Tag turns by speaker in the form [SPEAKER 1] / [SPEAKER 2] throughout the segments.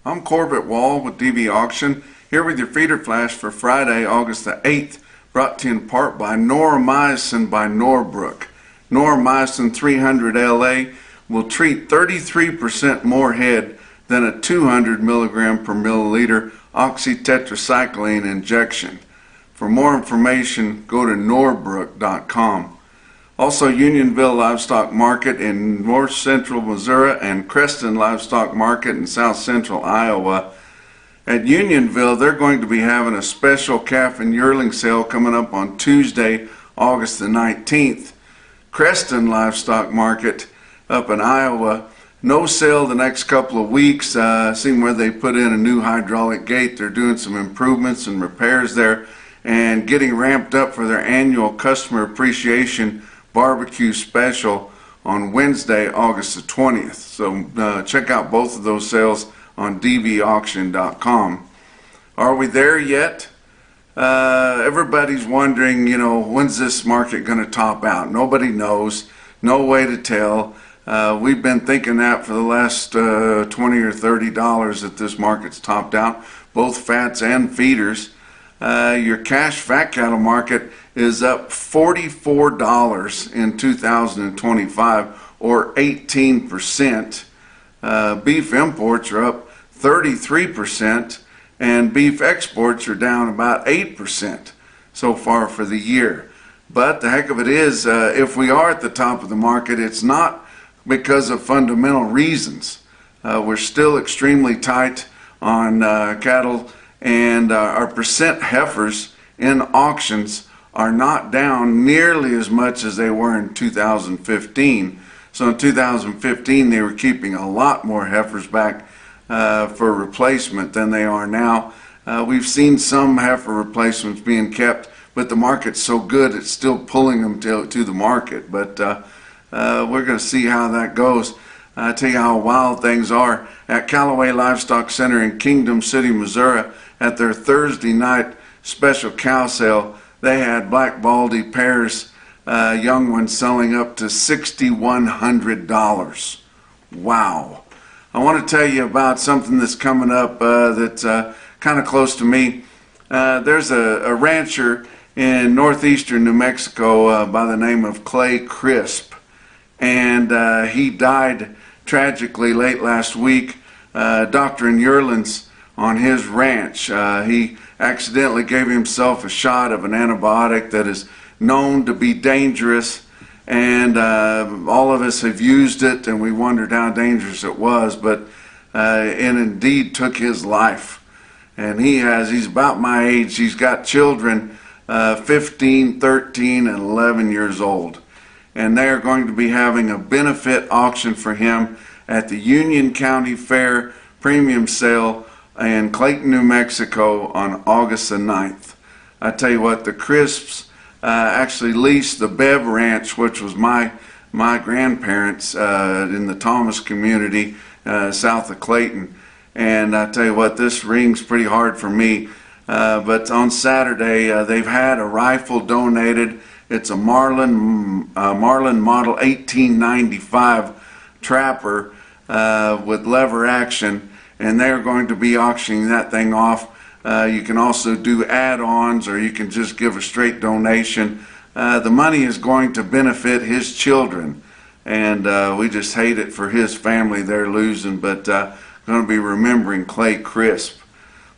[SPEAKER 1] I'm Corbitt Wall with DV Auction, here with your feeder flash for Friday, August the 8th, brought to you in part by Noromycin by Norbrook. Noromycin 300 LA will treat 33% more head than a 200 milligram per milliliter oxytetracycline injection. For more information, go to norbrook.com. Also, Unionville Livestock Market in north central Missouri and Creston Livestock Market in south central Iowa. At Unionville, they're going to be having a special calf and yearling sale coming up on Tuesday, August the 19th. Creston Livestock Market up in Iowa, no sale the next couple of weeks. Seeing where they put in a new hydraulic gate. They're doing some improvements and repairs there and getting ramped up for their annual customer appreciation barbecue special on Wednesday, August the 20th. So check out both of those sales on DVAuction.com. Are we there yet? Everybody's wondering, when's this market going to top out? Nobody knows. No way to tell. We've been thinking that for the last $20 or $30 that this market's topped out, both fats and feeders. Your cash fat cattle market is up $44 in 2025, or 18%. Beef imports are up 33%, and beef exports are down about 8% so far for the year. But the heck of it is, if we are at the top of the market, it's not because of fundamental reasons. We're still extremely tight on cattle, and our percent heifers in auctions are not down nearly as much as they were in 2015. So in 2015 they were keeping a lot more heifers back for replacement than they are now. We've seen some heifer replacements being kept, but the market's so good it's still pulling them to the market. But we're going to see how that goes. I'll tell you how wild things are at Callaway Livestock Center in Kingdom City, Missouri. At their Thursday night special cow sale, they had black baldy pairs, young ones, selling up to $6,100. Wow. I want to tell you about something that's coming up that's kind of close to me. There's a rancher in northeastern New Mexico by the name of Clay Crisp, and he died tragically late last week, doctoring yearlings on his ranch. He accidentally gave himself a shot of an antibiotic that is known to be dangerous, and all of us have used it and we wondered how dangerous it was, but it indeed took his life. And he's about my age. He's got children 15, 13, and 11 years old, and they are going to be having a benefit auction for him at the Union County Fair premium sale in Clayton, New Mexico on August the 9th. I tell you what, the Crisps actually leased the Bev Ranch, which was my grandparents in the Thomas community south of Clayton. And I tell you what, this rings pretty hard for me. But on Saturday, they've had a rifle donated. It's a Marlin model 1895 trapper with lever action, and they're going to be auctioning that thing off. You can also do add-ons, or you can just give a straight donation. The money is going to benefit his children, and we just hate it for his family they're losing, but going to be remembering Clay Crisp.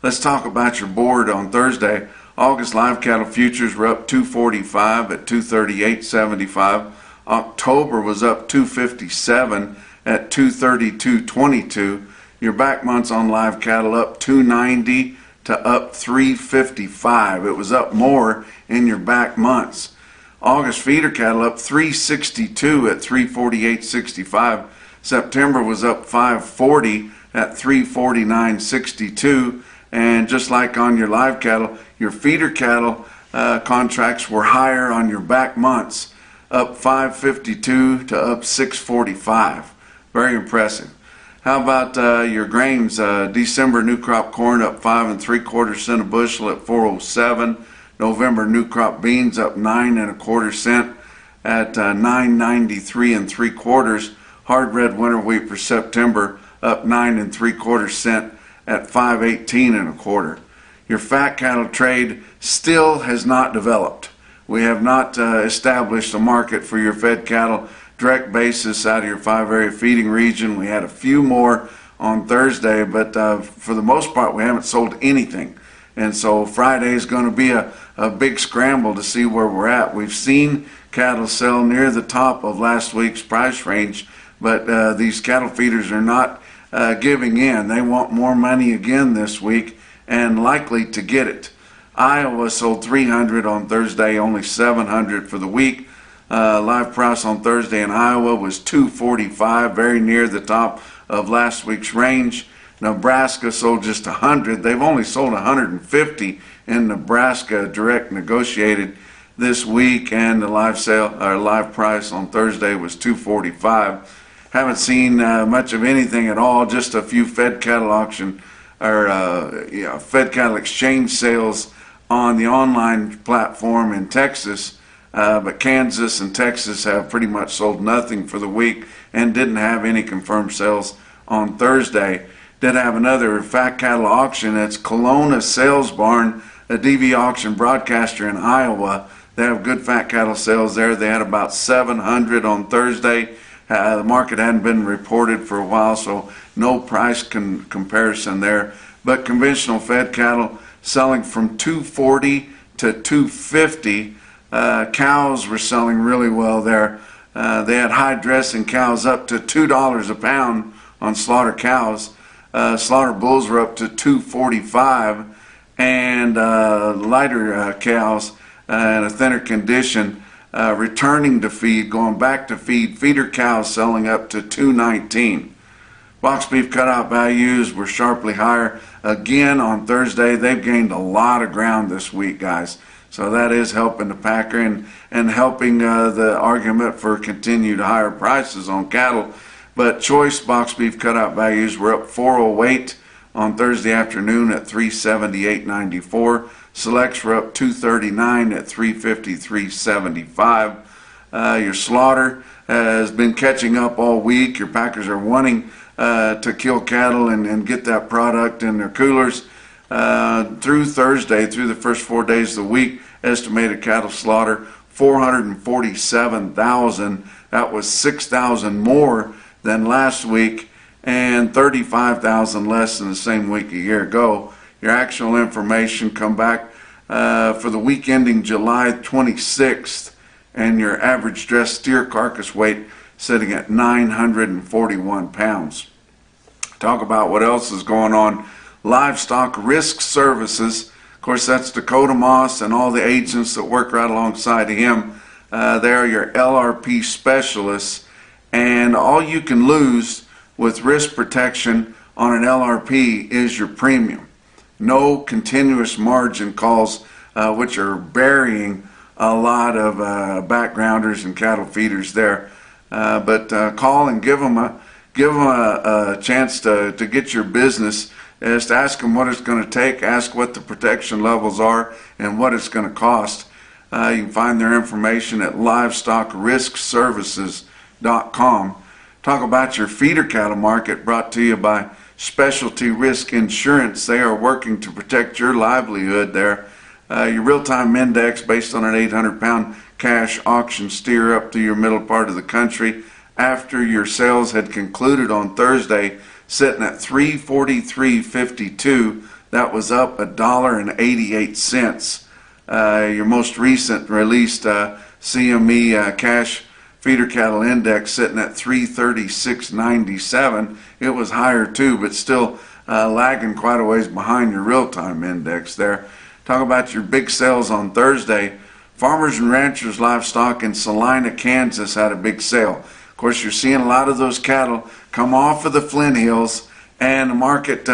[SPEAKER 1] Let's talk about your board on Thursday. August live cattle futures were up 245 at 238.75. October was up 257 at 232.22. Your back months on live cattle up 290 to up 355. It was up more in your back months. August feeder cattle up 362 at 348.65. September was up 540 at 349.62. And just like on your live cattle, your feeder cattle contracts were higher on your back months, up 552 to up 645. Very impressive. How about your grains? December new crop corn up 5 3/4 cents a bushel at 407. November new crop beans up 9 1/4 cents at 993 3/4. Hard red winter wheat for September up 9 3/4 cents at 518 1/4. Your fat cattle trade still has not developed. We have not established a market for your fed cattle direct basis out of your 5-area feeding region. We had a few more on Thursday, but for the most part we haven't sold anything. And so Friday is going to be a big scramble to see where we're at. We've seen cattle sell near the top of last week's price range, but these cattle feeders are not giving in. They want more money again this week and likely to get it. Iowa sold 300 on Thursday, only 700 for the week. Live price on Thursday in Iowa was $245, very near the top of last week's range. Nebraska sold just 100. They've only sold 150 in Nebraska direct negotiated this week, and the live price on Thursday was $245. Haven't seen much of anything at all. Just a few fed cattle auction or fed cattle exchange sales on the online platform in Texas. But Kansas and Texas have pretty much sold nothing for the week and didn't have any confirmed sales on Thursday. Did have another fat cattle auction. It's Kelowna Sales Barn, a DVAuction broadcaster in Iowa. They have good fat cattle sales there. They had about 700 on Thursday. The market hadn't been reported for a while, so no price comparison there. But conventional fed cattle selling from $240 to $250. Cows were selling really well there. They had high dressing cows up to $2 a pound on slaughter cows. Slaughter bulls were up to $245, and lighter cows in a thinner condition returning to feed, going back to feed, feeder cows selling up to $219. Box beef cutout values were sharply higher again on Thursday. They've gained a lot of ground this week, guys. So that is helping the packer and helping the argument for continued higher prices on cattle. But choice box beef cutout values were up 408 on Thursday afternoon at 378.94. Selects were up 239 at 353.75. Your slaughter has been catching up all week. Your packers are wanting to kill cattle and get that product in their coolers. Through Thursday, through the first 4 days of the week, estimated cattle slaughter 447,000. That was 6,000 more than last week and 35,000 less than the same week a year ago. Your actual information come back for the week ending July 26th, and your average dressed steer carcass weight sitting at 941 pounds. Talk about what else is going on. Livestock Risk Services, of course that's Dakota Moss and all the agents that work right alongside him. They are your LRP specialists, and all you can lose with risk protection on an LRP is your premium. No continuous margin calls, which are burying a lot of backgrounders and cattle feeders there. But call and give them a chance to get your business. Just ask them what it's going to take, ask what the protection levels are and what it's going to cost. You can find their information at livestockriskservices.com. Talk about your feeder cattle market, brought to you by Specialty Risk Insurance. They are working to protect your livelihood there. Your real-time index based on an 800-pound cash auction steer up to your middle part of the country after your sales had concluded on Thursday, sitting at 343.52. That was up $1.88. Your most recent released CME cash feeder cattle index sitting at 336.97. It was higher too, but still lagging quite a ways behind your real-time index there. Talk about your big sales on Thursday. Farmers and Ranchers Livestock in Salina, Kansas had a big sale. Of course, you're seeing a lot of those cattle come off of the Flint Hills, and the market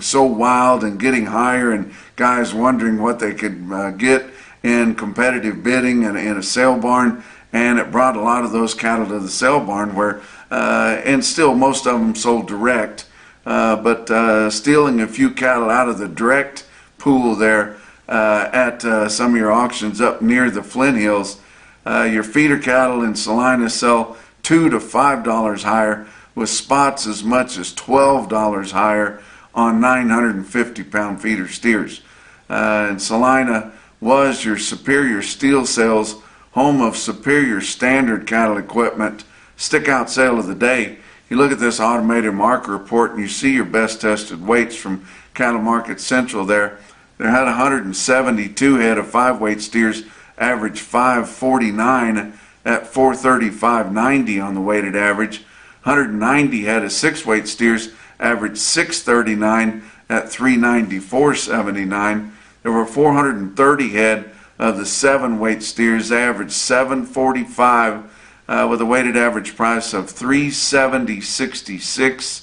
[SPEAKER 1] so wild and getting higher, and guys wondering what they could get in competitive bidding and in a sale barn. And it brought a lot of those cattle to the sale barn where, and still most of them sold direct, but stealing a few cattle out of the direct pool there at some of your auctions up near the Flint Hills. Your feeder cattle in Salina sell $2 to $5 higher, with spots as much as $12 higher on 950-pound feeder steers. And Salina was your Superior Steel Sales, home of Superior Standard Cattle Equipment, stick-out sale of the day. You look at this automated marker report and you see your best tested weights from Cattle Market Central there. They had 172 head of 5-weight steers, average 549 at 435.90 on the weighted average. 190 head of 6-weight steers, average 639 at 394.79. There were 430 head of the 7-weight steers, they averaged 745 with a weighted average price of 370.66.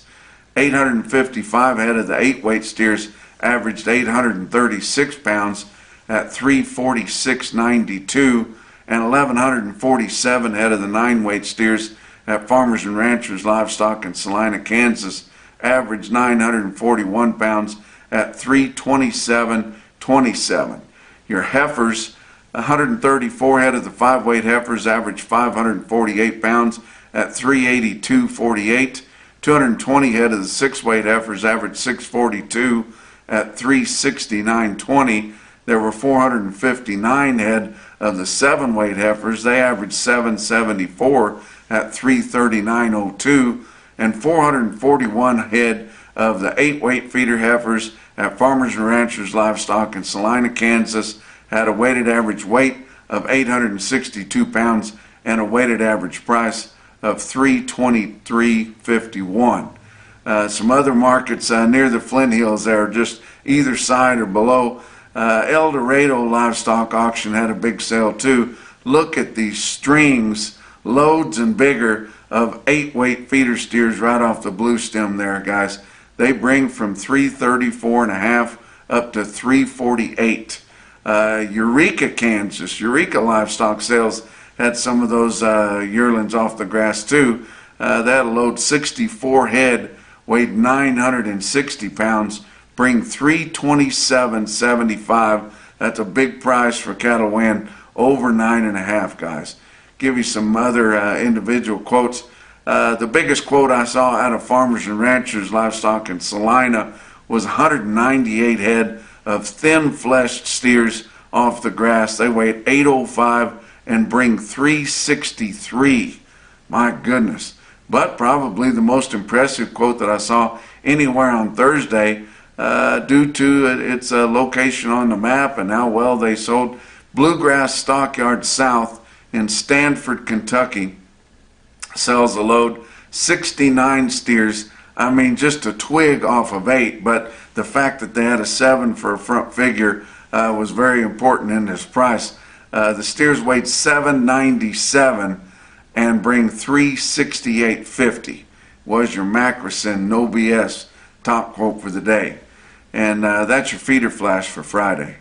[SPEAKER 1] 855 head of the 8-weight steers averaged 836 pounds at 346.92, and 1,147 head of the 9-weight steers at Farmers and Ranchers Livestock in Salina, Kansas, averaged 941 pounds at 327.27. Your heifers, 134 head of the 5-weight heifers averaged 548 pounds at 382.48. 220 head of the 6-weight heifers averaged 642 at 369.20. There were 459 head of the 7-weight heifers. They averaged 774 at 339.02. And 441 head of the 8-weight feeder heifers at Farmers and Ranchers Livestock in Salina, Kansas, had a weighted average weight of 862 pounds and a weighted average price of 323.51. Some other markets near the Flint Hills there, just either side or below. El Dorado Livestock Auction had a big sale too. Look at these strings, loads and bigger, of 8-weight feeder steers right off the blue stem there, guys. They bring from 334.5 up to 348. Eureka, Kansas, Eureka Livestock Sales had some of those yearlings off the grass too. That'll load 64 head, weighed 960 pounds, bring 327.75. That's a big price for cattle weighing over 9.5, guys. Give you some other individual quotes. The biggest quote I saw out of Farmers and Ranchers Livestock in Salina was 198 head of thin-fleshed steers off the grass. They weighed 805 and bring 363. My goodness. But probably the most impressive quote that I saw anywhere on Thursday, due to its location on the map and how well they sold. Bluegrass Stockyard South in Stanford, Kentucky, sells a load 69 steers. I mean, just a twig off of 8, but the fact that they had a 7 for a front figure was very important in this price. The steers weighed 797 and bring 368.50. Was your Macrocin No BS top quote for the day. And that's your feeder flash for Friday.